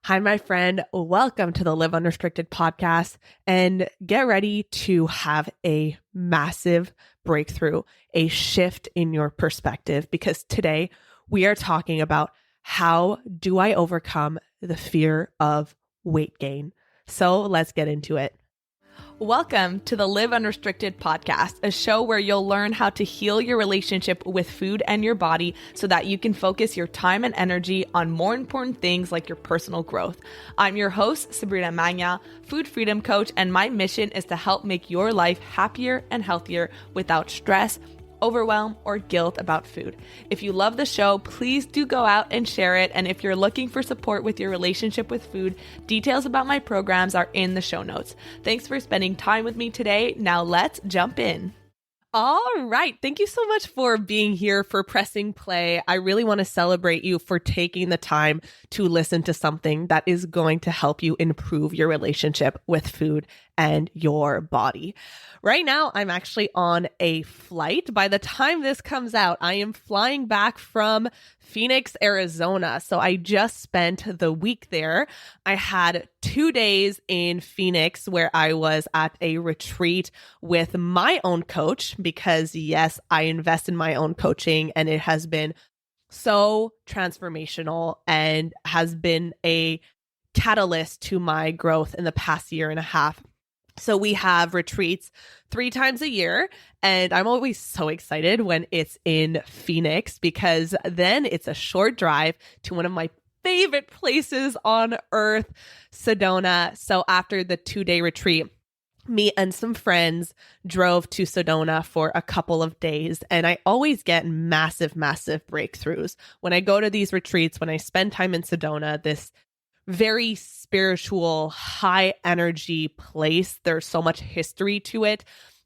Hi, my friend. Welcome to the Live Unrestricted podcast and get ready to have a massive breakthrough, a shift in your perspective, because today we are talking about how do I overcome the fear of weight gain? So let's get into it. Welcome to the Live Unrestricted podcast, a show where you'll learn how to heal your relationship with food and your body so that you can focus your time and energy on more important things like your personal growth. I'm your host, Sabrina Magna, food freedom coach, and my mission is to help make your life happier and healthier without stress, overwhelm, or guilt about food. If you love the show, please do go out and share it. And if you're looking for support with your relationship with food, details about my programs are in the show notes. Thanks for spending time with me today. Now let's jump in. All right. Thank you so much for being here, for pressing play. I really want to celebrate you for taking the time to listen to something that is going to help you improve your relationship with food and your body. Right now, I'm actually on a flight. By the time this comes out, I am flying back from Phoenix, Arizona. So I just spent the week there. I had 2 days in Phoenix where I was at a retreat with my own coach because, yes, I invest in my own coaching and it has been so transformational and has been a catalyst to my growth in the past year and a half. So we have retreats 3 times a year, and I'm always so excited when it's in Phoenix because then it's a short drive to one of my favorite places on earth, Sedona. So after the 2-day retreat, me and some friends drove to Sedona for a couple of days, and I always get massive breakthroughs. When I go to these retreats, when I spend time in Sedona, this very spiritual, high energy place. There's so much history to it.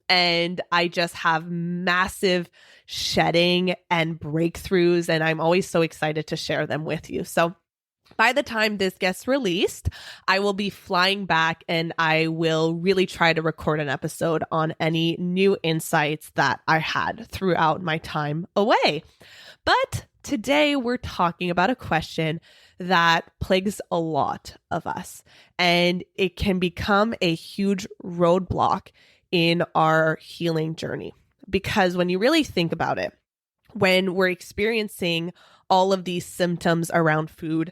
And I just have massive shedding and breakthroughs. And I'm always so excited to share them with you. So by the time this gets released, I will be flying back and I will really try to record an episode on any new insights that I had throughout my time away. But today we're talking about a question that plagues a lot of us, and it can become a huge roadblock in our healing journey. Because when you really think about it, when we're experiencing all of these symptoms around food,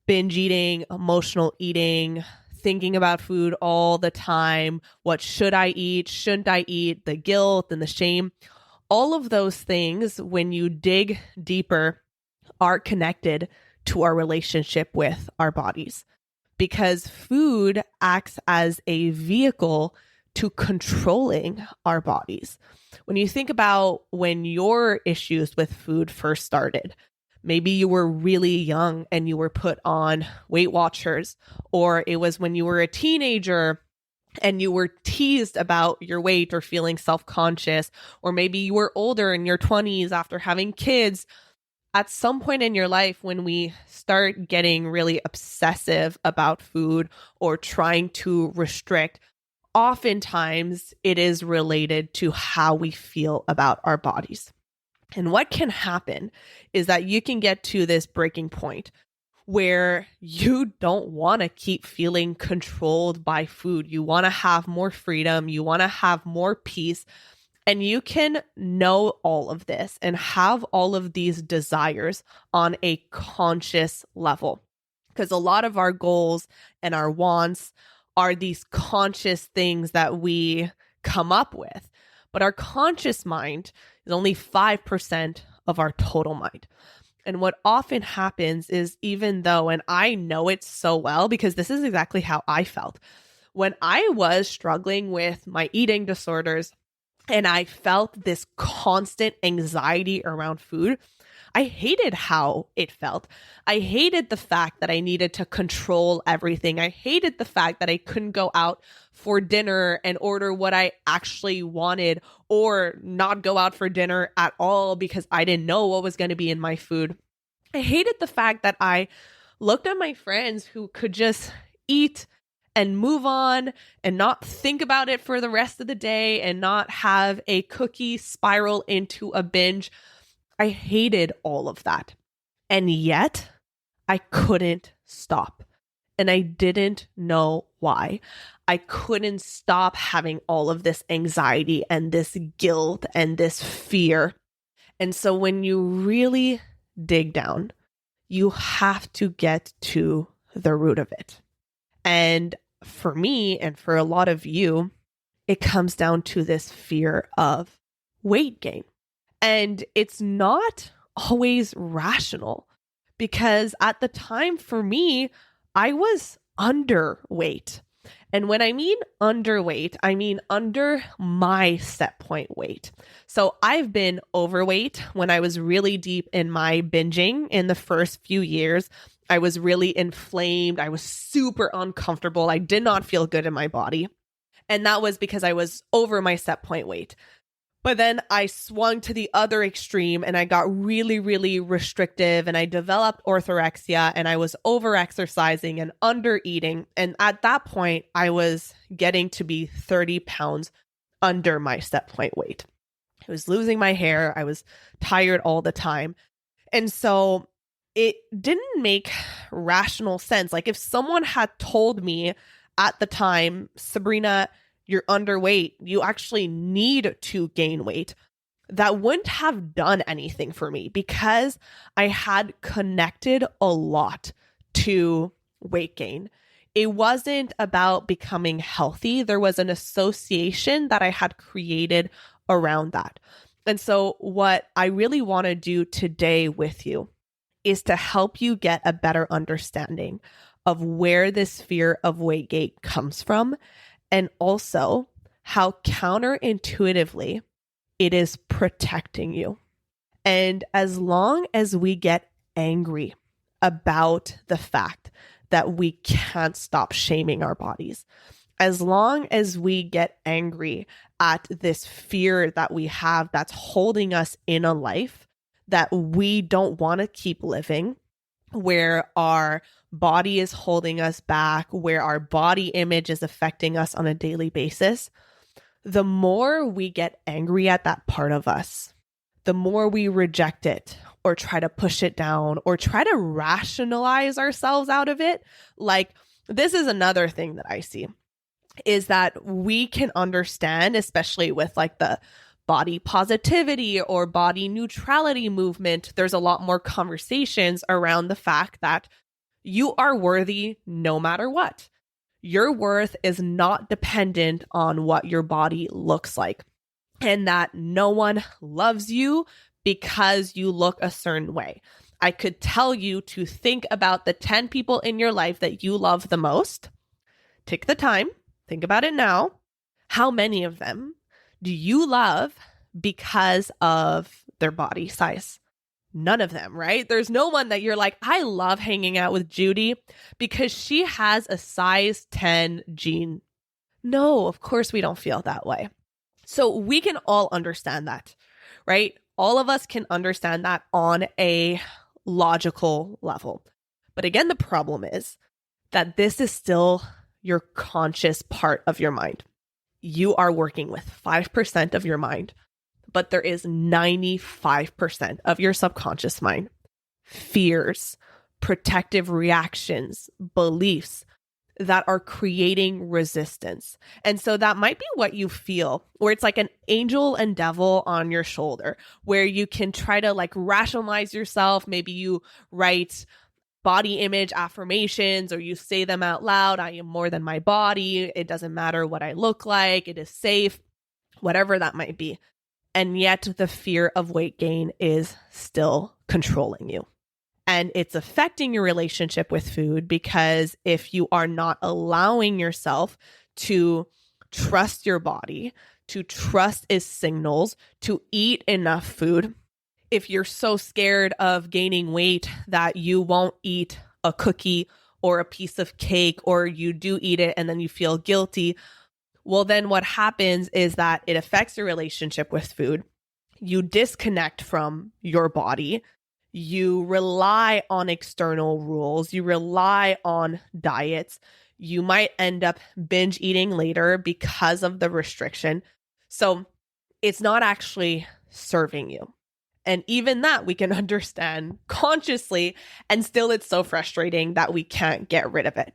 binge eating, emotional eating, thinking about food all the time, what should I eat, shouldn't I eat, the guilt and the shame, all of those things, when you dig deeper, are connected to our relationship with our bodies, because food acts as a vehicle to controlling our bodies. When you think about when your issues with food first started, maybe you were really young and you were put on Weight Watchers, or it was when you were a teenager and you were teased about your weight or feeling self-conscious, or maybe you were older in your 20s after having kids. At some point in your life, when we start getting really obsessive about food or trying to restrict, oftentimes it is related to how we feel about our bodies. And what can happen is that you can get to this breaking point where you don't want to keep feeling controlled by food. You want to have more freedom. You want to have more peace. And you can know all of this and have all of these desires on a conscious level, because a lot of our goals and our wants are these conscious things that we come up with. But our conscious mind is only 5% of our total mind. And what often happens is, even though, and I know it so well because this is exactly how I felt when I was struggling with my eating disorders, and I felt this constant anxiety around food, I hated how it felt. I hated the fact that I needed to control everything. I hated the fact that I couldn't go out for dinner and order what I actually wanted, or not go out for dinner at all because I didn't know what was going to be in my food. I hated the fact that I looked at my friends who could just eat and move on and not think about it for the rest of the day and not have a cookie spiral into a binge. I hated all of that. And yet I couldn't stop. and I didn't know why. I couldn't stop having all of this anxiety and this guilt and this fear. And so when you really dig down, you have to get to the root of it. And for me, and for a lot of you, it comes down to this fear of weight gain. And it's not always rational, because at the time for me, I was underweight. And when I mean underweight, I mean under my set point weight. So I've been overweight when I was really deep in my binging in the first few years. I was really inflamed. I was super uncomfortable. I did not feel good in my body. And that was because I was over my set point weight. But then I swung to the other extreme and I got really, really restrictive, and I developed orthorexia, and I was over exercising and under eating. And at that point, I was getting to be 30 pounds under my set point weight. I was losing my hair. I was tired all the time. And so it didn't make rational sense. Like if someone had told me at the time, Sabrina, you're underweight, you actually need to gain weight, that wouldn't have done anything for me, because I had connected a lot to weight gain. It wasn't about becoming healthy. There was an association that I had created around that. And so what I really want to do today with you is to help you get a better understanding of where this fear of weight gain comes from, and also how counterintuitively it is protecting you. And as long as we get angry about the fact that we can't stop shaming our bodies, as long as we get angry at this fear that we have that's holding us in a life that we don't want to keep living, where our body is holding us back, where our body image is affecting us on a daily basis, the more we get angry at that part of us, the more we reject it or try to push it down or try to rationalize ourselves out of it. Like, this is another thing that I see, is that we can understand, especially with like the body positivity or body neutrality movement, there's a lot more conversations around the fact that you are worthy no matter what. Your worth is not dependent on what your body looks like, and that no one loves you because you look a certain way. I could tell you to think about the 10 people in your life that you love the most. Take the time, think about it now. How many of them do you love because of their body size? None of them, right? There's no one that you're like, I love hanging out with Judy because she has a size 10 jean. No, of course we don't feel that way. So we can all understand that, right? All of us can understand that on a logical level. But again, the problem is that this is still your conscious part of your mind. You are working with 5% of your mind, but there is 95% of your subconscious mind. Fears, protective reactions, beliefs that are creating resistance. And so that might be what you feel, where it's like an angel and devil on your shoulder, where you can try to like rationalize yourself. Maybe you write body image affirmations, or you say them out loud. I am more than my body. It doesn't matter what I look like. It is safe, whatever that might be. And yet the fear of weight gain is still controlling you. And it's affecting your relationship with food, because if you are not allowing yourself to trust your body, to trust its signals, to eat enough food, if you're so scared of gaining weight that you won't eat a cookie or a piece of cake, or you do eat it and then you feel guilty, well, then what happens is that it affects your relationship with food. You disconnect from your body. You rely on external rules. You rely on diets. You might end up binge eating later because of the restriction. So it's not actually serving you. And even that we can understand consciously, and still it's so frustrating that we can't get rid of it.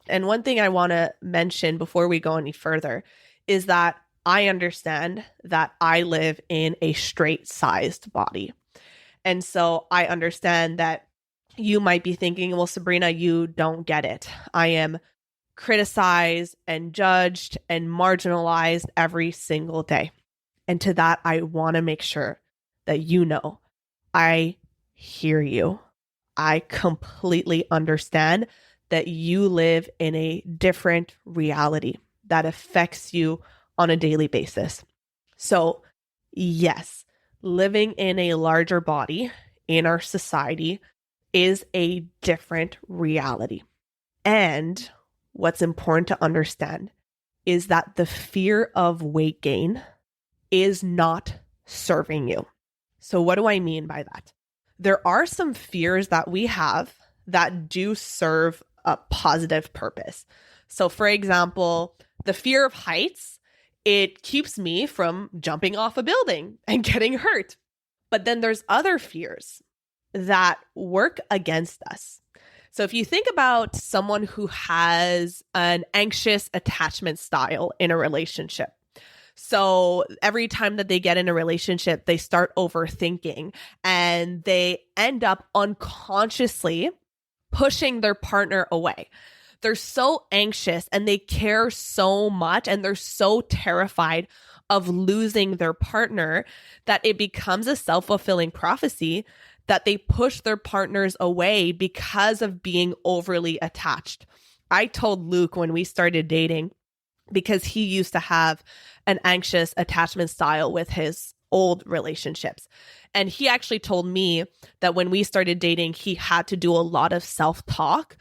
And one thing I want to mention before we go any further is that I understand that I live in a straight-sized body. And so I understand that you might be thinking, well, Sabrina, you don't get it. I am criticized and judged and marginalized every single day. And to that, I want to make sure that you know I hear you. I completely understand that you live in a different reality that affects you on a daily basis. So, yes, living in a larger body in our society is a different reality. And what's important to understand is that the fear of weight gain is not serving you. So what do I mean by that? There are some fears that we have that do serve a positive purpose. So for example, the fear of heights, it keeps me from jumping off a building and getting hurt. But then there's other fears that work against us. So if you think about someone who has an anxious attachment style in a relationship, so every time that they get in a relationship, they start overthinking and they end up unconsciously pushing their partner away. They're so anxious and they care so much and they're so terrified of losing their partner that it becomes a self-fulfilling prophecy that they push their partners away because of being overly attached. I told Luke when we started dating, because he used to have an anxious attachment style with his old relationships. And he actually told me that when we started dating, he had to do a lot of self-talk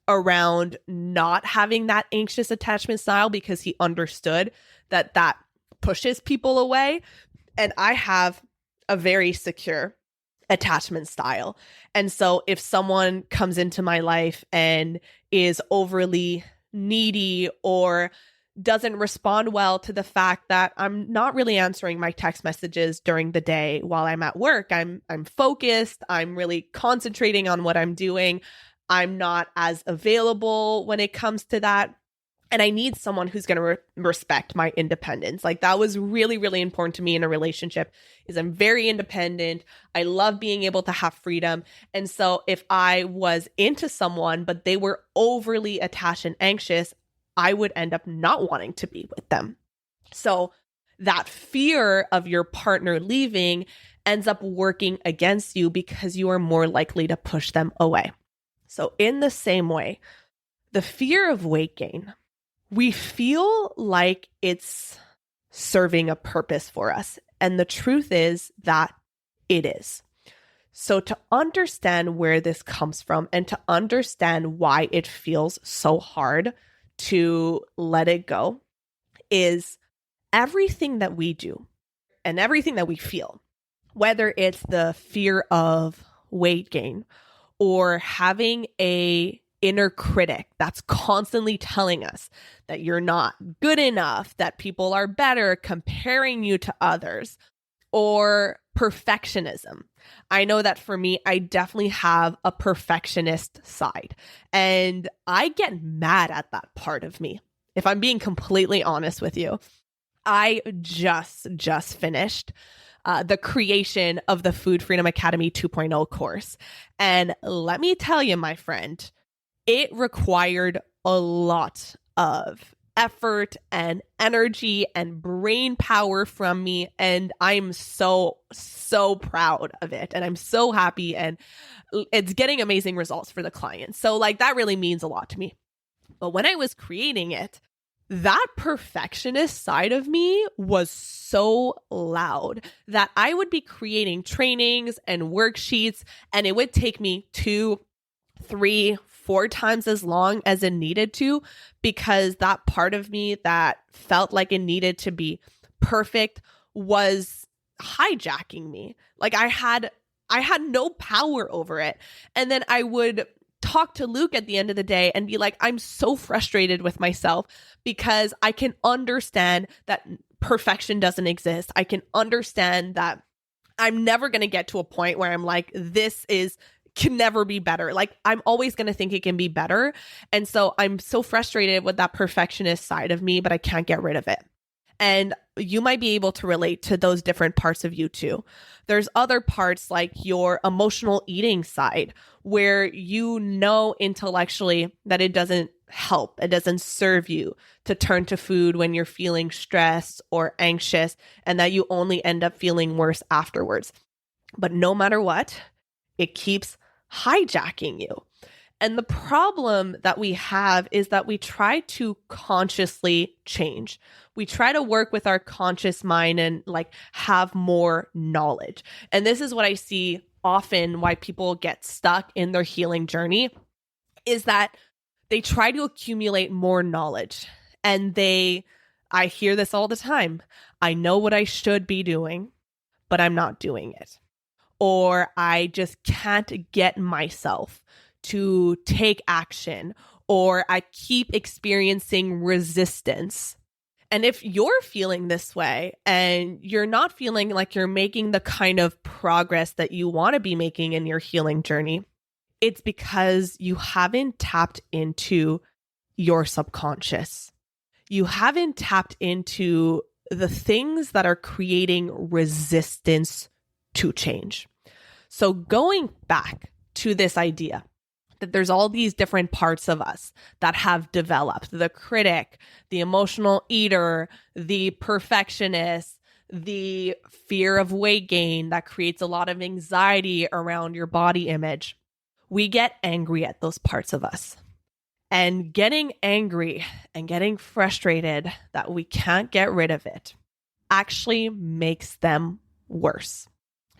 around not having that anxious attachment style because he understood that that pushes people away. And I have a very secure attachment style. And so if someone comes into my life and is overly needy or doesn't respond well to the fact that I'm not really answering my text messages during the day while I'm at work, I'm focused, I'm really concentrating on what I'm doing, I'm not as available when it comes to that. And I need someone who's going to respect my independence. Like that was really, really important to me in a relationship is I'm very independent. I love being able to have freedom. And so if I was into someone, but they were overly attached and anxious, I would end up not wanting to be with them. So that fear of your partner leaving ends up working against you because you are more likely to push them away. So in the same way, the fear of weight gain, we feel like it's serving a purpose for us. And the truth is that it is. So to understand where this comes from and to understand why it feels so hard to let it go is everything that we do and everything that we feel, whether it's the fear of weight gain or having a inner critic that's constantly telling us that you're not good enough, that people are better, comparing you to others, or perfectionism. I know that for me, I definitely have a perfectionist side, and I get mad at that part of me. If I'm being completely honest with you, I just finished the creation of the Food Freedom Academy 2.0 course. And let me tell you, my friend, it required a lot of effort and energy and brain power from me. And I'm so proud of it. And I'm so happy. And it's getting amazing results for the clients. So like that really means a lot to me. But when I was creating it, that perfectionist side of me was so loud that I would be creating trainings and worksheets, and it would take me 2, 3, 4 times as long as it needed to, because that part of me that felt like it needed to be perfect was hijacking me. Like I had no power over it. And then I would talk to Luke at the end of the day and be like, I'm so frustrated with myself because I can understand that perfection doesn't exist. I can understand that I'm never going to get to a point where I'm like, this is can never be better. Like I'm always going to think it can be better. And so I'm so frustrated with that perfectionist side of me, but I can't get rid of it. And you might be able to relate to those different parts of you too. There's other parts like your emotional eating side where you know intellectually that it doesn't help, it doesn't serve you to turn to food when you're feeling stressed or anxious, and that you only end up feeling worse afterwards. But no matter what, it keeps hijacking you. And the problem that we have is that we try to consciously change. We try to work with our conscious mind and like have more knowledge. And this is what I see often why people get stuck in their healing journey is that they try to accumulate more knowledge. And I hear this all the time. I know what I should be doing, but I'm not doing it. Or I just can't get myself to take action, or I keep experiencing resistance. And if you're feeling this way and you're not feeling like you're making the kind of progress that you want to be making in your healing journey, it's because you haven't tapped into your subconscious. You haven't tapped into the things that are creating resistance to change. So going back to this idea that there's all these different parts of us that have developed: the critic, the emotional eater, the perfectionist, the fear of weight gain that creates a lot of anxiety around your body image. We get angry at those parts of us. And getting angry and getting frustrated that we can't get rid of it actually makes them worse.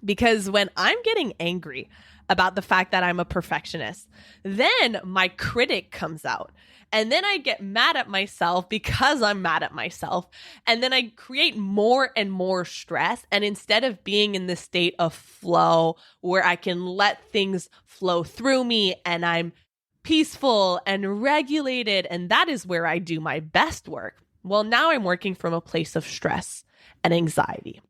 Because when I'm getting angry about the fact that I'm a perfectionist, then my critic comes out. And then I get mad at myself because I'm mad at myself. And then I create more and more stress. And instead of being in this state of flow where I can let things flow through me and I'm peaceful and regulated, and that is where I do my best work, well, now I'm working from a place of stress and anxiety.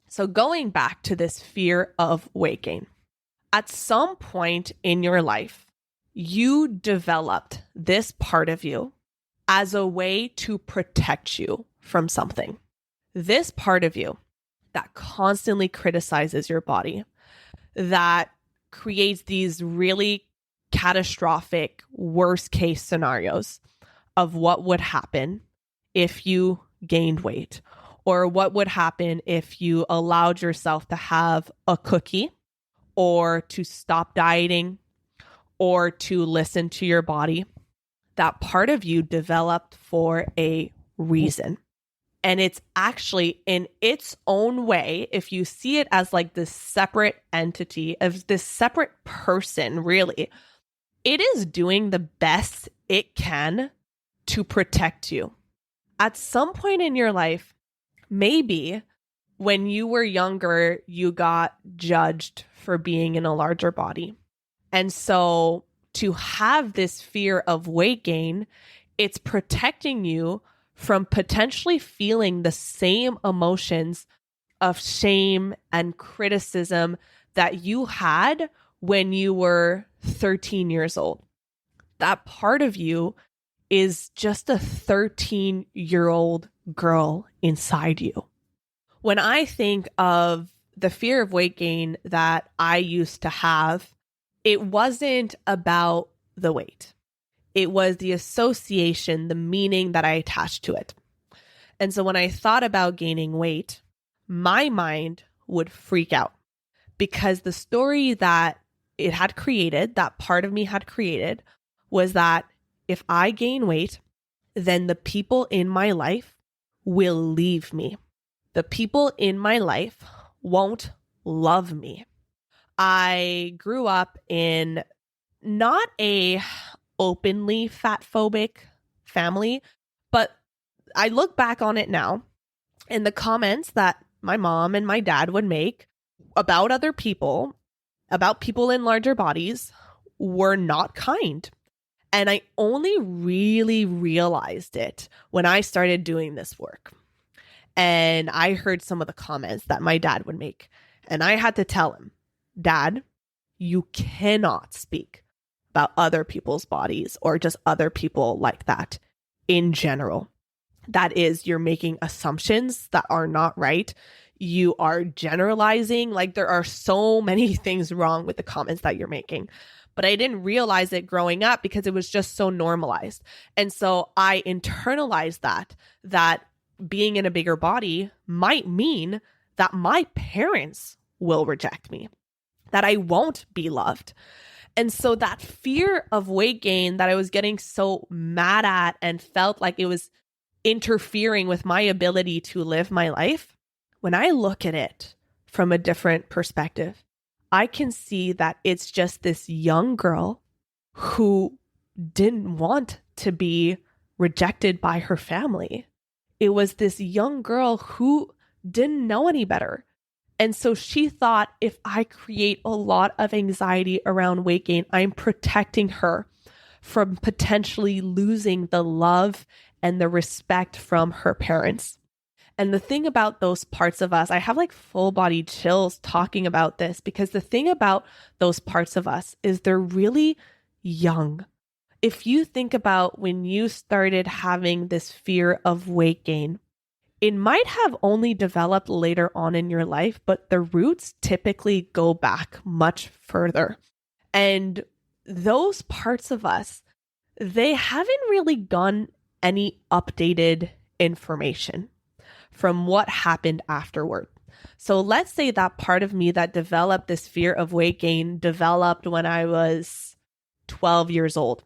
So going back to this fear of weight gain, at some point in your life, you developed this part of you as a way to protect you from something. This part of you that constantly criticizes your body, that creates these really catastrophic worst case scenarios of what would happen if you gained weight, or what would happen if you allowed yourself to have a cookie, or to stop dieting, or to listen to your body. That part of you developed for a reason. And it's actually in its own way, if you see it as like this separate entity, of this separate person, really, it is doing the best it can to protect you. At some point in your life, maybe when you were younger, you got judged for being in a larger body. And so to have this fear of weight gain, it's protecting you from potentially feeling the same emotions of shame and criticism that you had when you were 13 years old. That part of you is just a 13-year-old girl inside you. When I think of the fear of weight gain that I used to have, it wasn't about the weight. It was the association, the meaning that I attached to it. And so when I thought about gaining weight, my mind would freak out because the story that it had created, that part of me had created, was that if I gain weight, then the people in my life will leave me. The people in my life won't love me. I grew up in not a openly fat phobic family, but I look back on it now, and the comments that my mom and my dad would make about other people, about people in larger bodies, were not kind. And I only really realized it when I started doing this work. And I heard some of the comments that my dad would make. And I had to tell him, Dad, you cannot speak about other people's bodies or just other people like that in general. That is, you're making assumptions that are not right. You are generalizing. Like, there are so many things wrong with the comments that you're making. But I didn't realize it growing up because it was just so normalized. And so I internalized that being in a bigger body might mean that my parents will reject me, that I won't be loved. And so that fear of weight gain that I was getting so mad at and felt like it was interfering with my ability to live my life, when I look at it from a different perspective, I can see that it's just this young girl who didn't want to be rejected by her family. It was this young girl who didn't know any better. And so she thought, if I create a lot of anxiety around weight gain, I'm protecting her from potentially losing the love and the respect from her parents. And the thing about those parts of us, I have like full body chills talking about this, because the thing about those parts of us is they're really young. If you think about when you started having this fear of weight gain, it might have only developed later on in your life, but the roots typically go back much further. And those parts of us, they haven't really gotten any updated information from what happened afterward. So let's say that part of me that developed this fear of weight gain developed when I was 12 years old.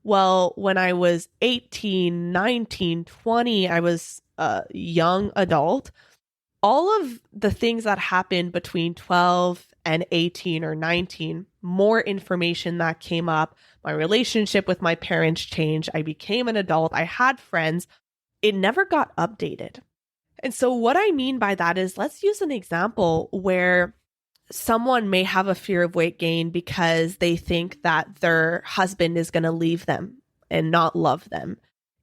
Well, when I was 18, 19, 20, I was a young adult. All of the things that happened between 12 and 18 or 19, more information that came up, my relationship with my parents changed, I became an adult, I had friends, it never got updated. And so what I mean by that is, let's use an example where someone may have a fear of weight gain because they think that their husband is going to leave them and not love them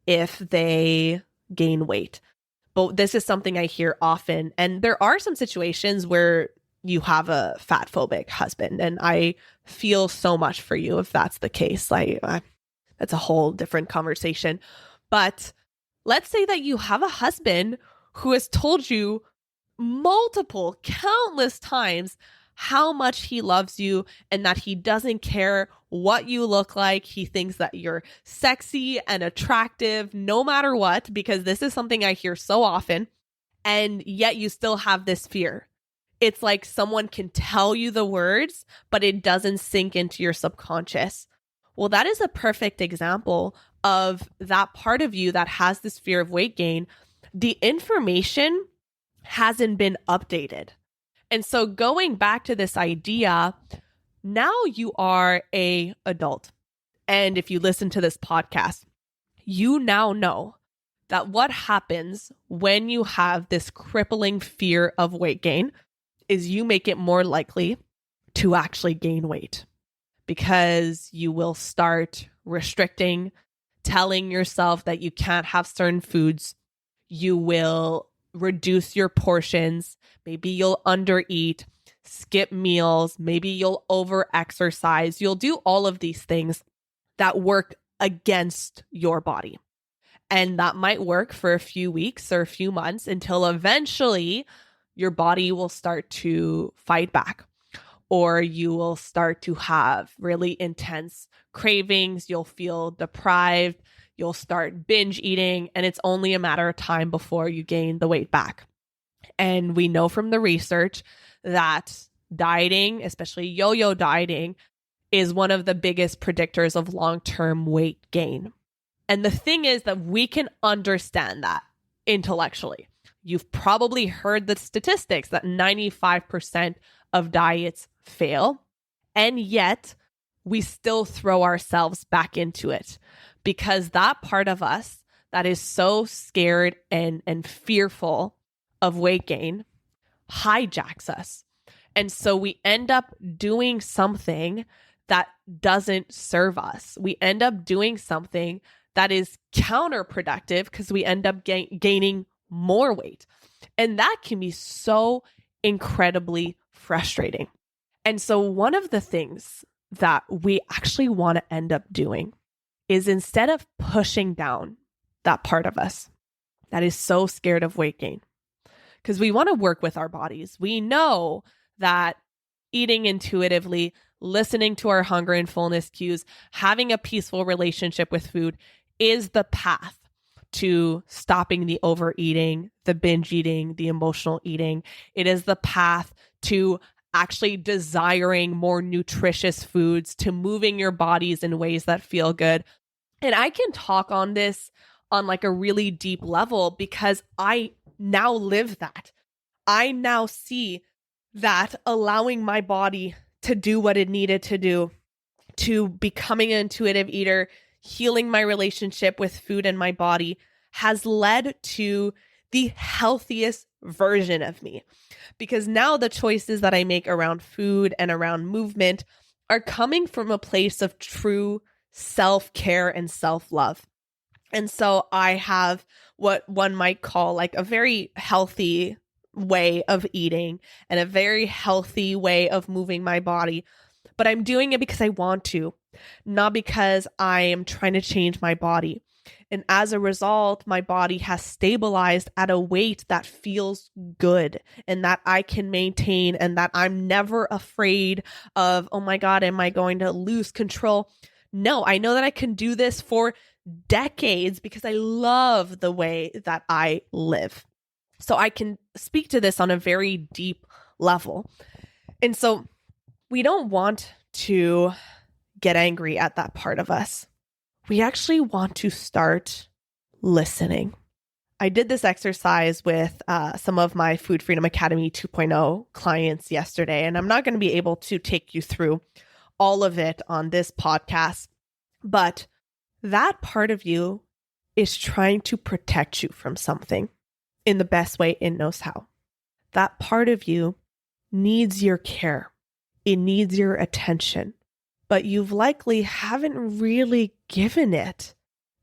if they gain weight. But this is something I hear often. And there are some situations where you have a fat phobic husband, and I feel so much for you if that's the case. That's a whole different conversation. But let's say that you have a husband who has told you multiple, countless times how much he loves you and that he doesn't care what you look like. He thinks that you're sexy and attractive no matter what, because this is something I hear so often. And yet you still have this fear. It's like someone can tell you the words, but it doesn't sink into your subconscious. Well, that is a perfect example of that part of you that has this fear of weight gain. The information hasn't been updated. And so going back to this idea, now you are an adult. And if you listen to this podcast, you now know that what happens when you have this crippling fear of weight gain is you make it more likely to actually gain weight, because you will start restricting, telling yourself that you can't have certain foods. You will reduce your portions. Maybe you'll undereat, skip meals. Maybe you'll over-exercise. You'll do all of these things that work against your body. And that might work for a few weeks or a few months until eventually your body will start to fight back, or you will start to have really intense cravings. You'll feel deprived. You'll start binge eating, and it's only a matter of time before you gain the weight back. And we know from the research that dieting, especially yo-yo dieting, is one of the biggest predictors of long-term weight gain. And the thing is that we can understand that intellectually. You've probably heard the statistics that 95% of diets fail, and yet we still throw ourselves back into it, because that part of us that is so scared and fearful of weight gain hijacks us. And so we end up doing something that doesn't serve us. We end up doing something that is counterproductive, because we end up gaining more weight. And that can be so incredibly frustrating. And so one of the things that we actually want to end up doing is, instead of pushing down that part of us that is so scared of weight gain, because we want to work with our bodies. We know that eating intuitively, listening to our hunger and fullness cues, having a peaceful relationship with food is the path to stopping the overeating, the binge eating, the emotional eating. It is the path to actually desiring more nutritious foods, to moving your bodies in ways that feel good. And I can talk on this on like a really deep level because I now live that. I now see that allowing my body to do what it needed to do, to becoming an intuitive eater, healing my relationship with food and my body, has led to the healthiest version of me. Because now the choices that I make around food and around movement are coming from a place of true self-care and self-love. And so I have what one might call like a very healthy way of eating and a very healthy way of moving my body. But I'm doing it because I want to, not because I am trying to change my body. And as a result, my body has stabilized at a weight that feels good and that I can maintain, and that I'm never afraid of, oh my God, am I going to lose control? No, I know that I can do this for decades because I love the way that I live. So I can speak to this on a very deep level. And so we don't want to get angry at that part of us. We actually want to start listening. I did this exercise with some of my Food Freedom Academy 2.0 clients yesterday, and I'm not going to be able to take you through all of it on this podcast, but that part of you is trying to protect you from something in the best way it knows how. That part of you needs your care. It needs your attention, but you've likely haven't really given it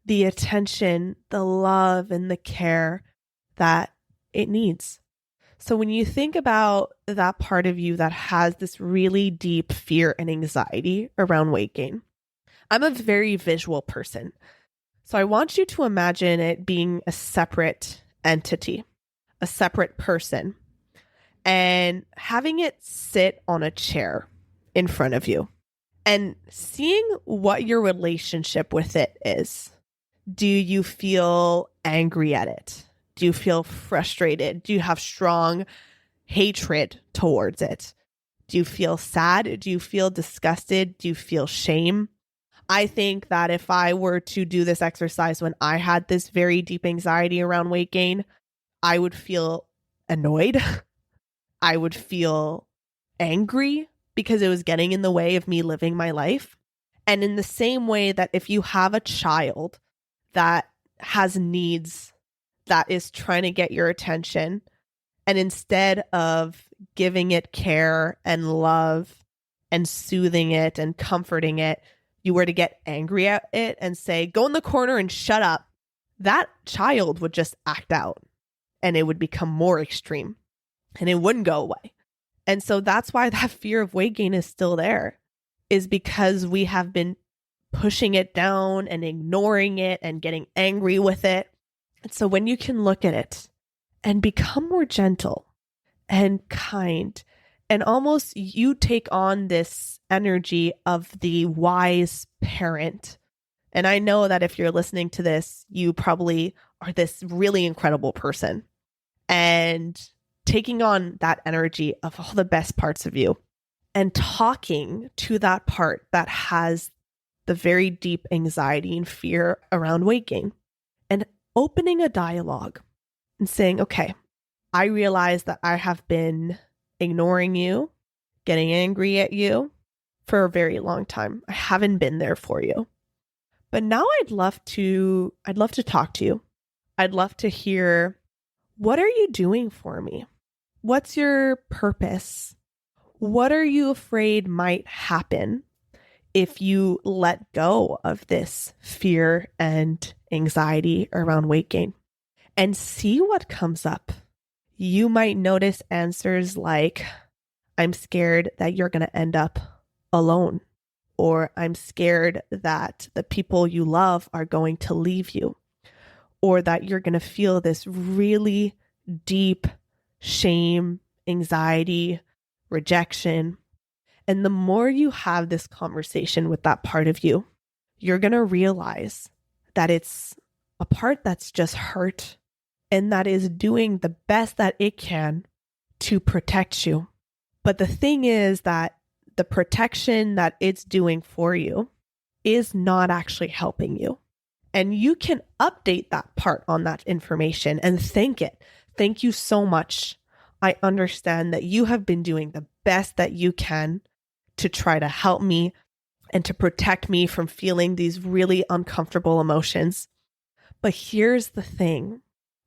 the attention, the love, and the care that it needs. So when you think about that part of you that has this really deep fear and anxiety around weight gain, I'm a very visual person. So I want you to imagine it being a separate entity, a separate person, and having it sit on a chair in front of you and seeing what your relationship with it is. Do you feel angry at it? Do you feel frustrated? Do you have strong hatred towards it? Do you feel sad? Do you feel disgusted? Do you feel shame? I think that if I were to do this exercise when I had this very deep anxiety around weight gain, I would feel annoyed. I would feel angry because it was getting in the way of me living my life. And in the same way that if you have a child that has needs, that is trying to get your attention, and instead of giving it care and love and soothing it and comforting it, you were to get angry at it and say, go in the corner and shut up, that child would just act out and it would become more extreme and it wouldn't go away. And so that's why that fear of weight gain is still there, is because we have been pushing it down and ignoring it and getting angry with it. And so when you can look at it and become more gentle and kind, and almost you take on this energy of the wise parent. And I know that if you're listening to this, you probably are this really incredible person, and taking on that energy of all the best parts of you and talking to that part that has the very deep anxiety and fear around weight gain, and opening a dialogue and saying, okay, I realize that I have been ignoring you, getting angry at you for a very long time. I haven't been there for you. But now I'd love to talk to you. I'd love to hear, what are you doing for me? What's your purpose? What are you afraid might happen if you let go of this fear and anxiety around weight gain? And see what comes up. You might notice answers like, I'm scared that you're going to end up alone, or I'm scared that the people you love are going to leave you, or that you're going to feel this really deep shame, anxiety, rejection. And the more you have this conversation with that part of you, you're going to realize that it's a part that's just hurt and that is doing the best that it can to protect you. But the thing is that the protection that it's doing for you is not actually helping you. And you can update that part on that information and thank it. Thank you so much. I understand that you have been doing the best that you can to try to help me and to protect me from feeling these really uncomfortable emotions. But here's the thing.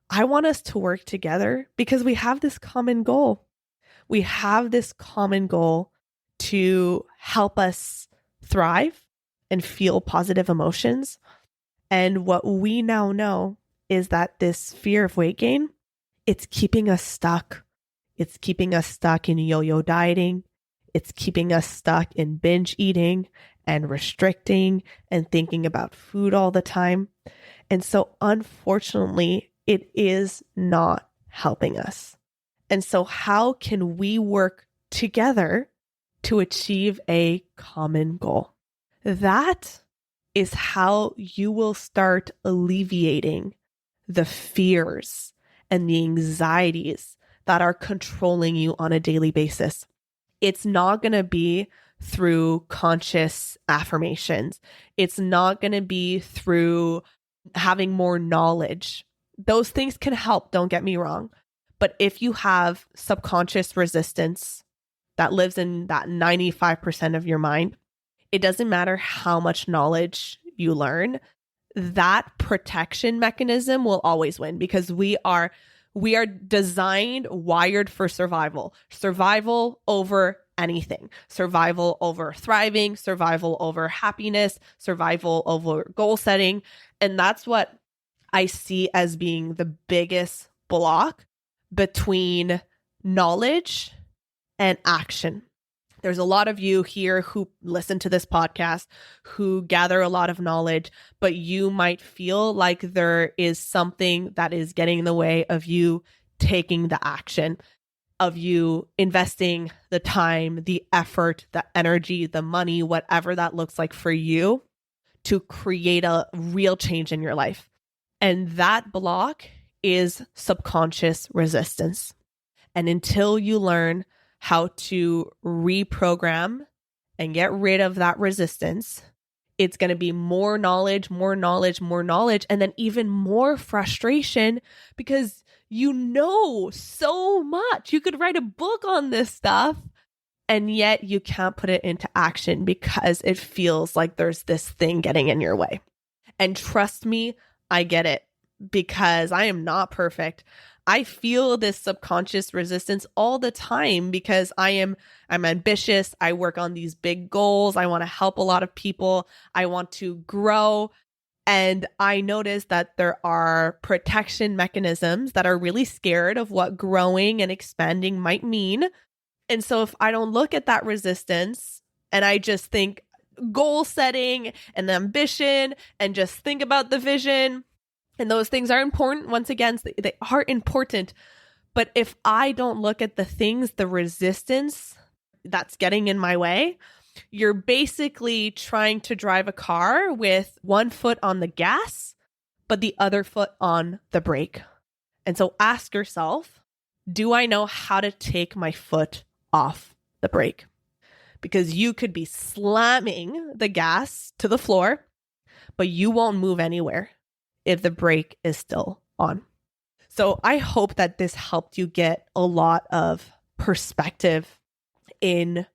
I want us to work together because we have this common goal. We have this common goal to help us thrive and feel positive emotions. And what we now know is that this fear of weight gain, it's keeping us stuck. It's keeping us stuck in yo-yo dieting. It's keeping us stuck in binge eating and restricting and thinking about food all the time. And so unfortunately, it is not helping us. And so how can we work together to achieve a common goal? That is how you will start alleviating the fears and the anxieties that are controlling you on a daily basis. It's not going to be through conscious affirmations. It's not going to be through having more knowledge. Those things can help, don't get me wrong. But if you have subconscious resistance that lives in that 95% of your mind, it doesn't matter how much knowledge you learn, that protection mechanism will always win because we are designed, wired for survival. Survival over anything. Survival over thriving, survival over happiness, survival over goal setting. And that's what I see as being the biggest block between knowledge and action. There's a lot of you here who listen to this podcast, who gather a lot of knowledge, but you might feel like there is something that is getting in the way of you taking the action, of you investing the time, the effort, the energy, the money, whatever that looks like for you to create a real change in your life. And that block is subconscious resistance. And until you learn how to reprogram and get rid of that resistance, it's going to be more knowledge, and then even more frustration because you know so much. You could write a book on this stuff, and yet you can't put it into action because it feels like there's this thing getting in your way. And trust me, I get it because I am not perfect. I feel this subconscious resistance all the time because I'm ambitious. I work on these big goals. I want to help a lot of people. I want to grow. And I notice that there are protection mechanisms that are really scared of what growing and expanding might mean. And so if I don't look at that resistance and I just think goal setting and ambition and just think about the vision, and those things are important. Once again, they are important. But if I don't look at the things, the resistance that's getting in my way, you're basically trying to drive a car with one foot on the gas, but the other foot on the brake. And so ask yourself, do I know how to take my foot off the brake? Because you could be slamming the gas to the floor, but you won't move anywhere if the brake is still on. So I hope that this helped you get a lot of perspective in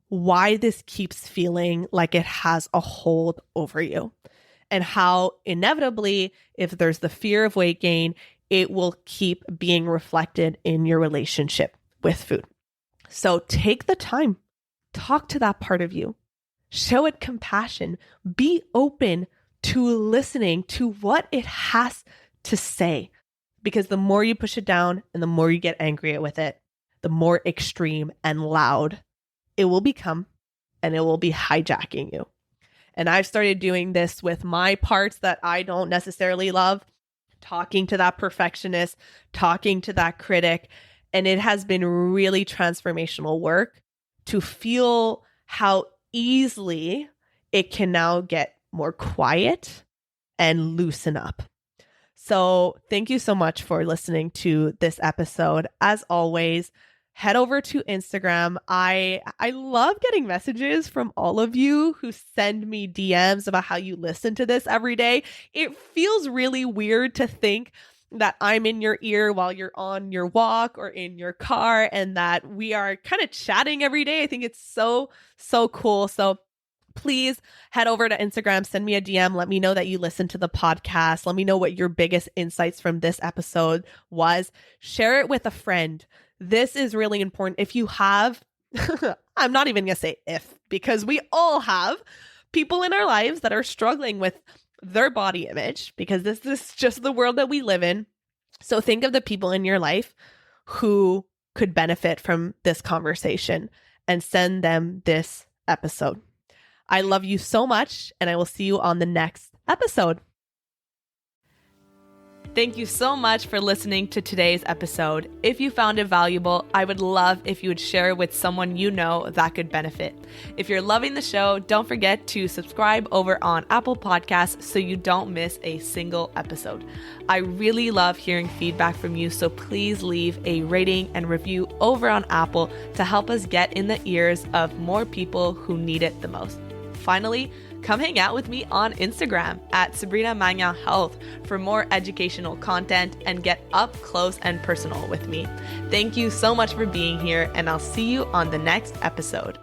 why this keeps feeling like it has a hold over you and how inevitably, if there's the fear of weight gain, it will keep being reflected in your relationship with food. So take the time, talk to that part of you, show it compassion, be open to listening to what it has to say. Because the more you push it down and the more you get angry with it, the more extreme and loud it will become, and it will be hijacking you. And I've started doing this with my parts that I don't necessarily love, talking to that perfectionist, talking to that critic. And it has been really transformational work to feel how easily it can now get more quiet and loosen up. So thank you so much for listening to this episode. As always, head over to Instagram. I love getting messages from all of you who send me DMs about how you listen to this every day. It feels really weird to think that I'm in your ear while you're on your walk or in your car, and that we are kind of chatting every day. I think it's so cool. So please head over to Instagram, send me a DM. Let me know that you listened to the podcast. Let me know what your biggest insights from this episode was. Share it with a friend. This is really important. If you have, I'm not even going to say if, because we all have people in our lives that are struggling with their body image, because this is just the world that we live in. So think of the people in your life who could benefit from this conversation and send them this episode. I love you so much, and I will see you on the next episode. Thank you so much for listening to today's episode. If you found it valuable, I would love if you would share it with someone you know that could benefit. If you're loving the show, don't forget to subscribe over on Apple Podcasts so you don't miss a single episode. I really love hearing feedback from you, so please leave a rating and review over on Apple to help us get in the ears of more people who need it the most. Finally, come hang out with me on Instagram at Sabrina Magnan Health for more educational content and get up close and personal with me. Thank you so much for being here, and I'll see you on the next episode.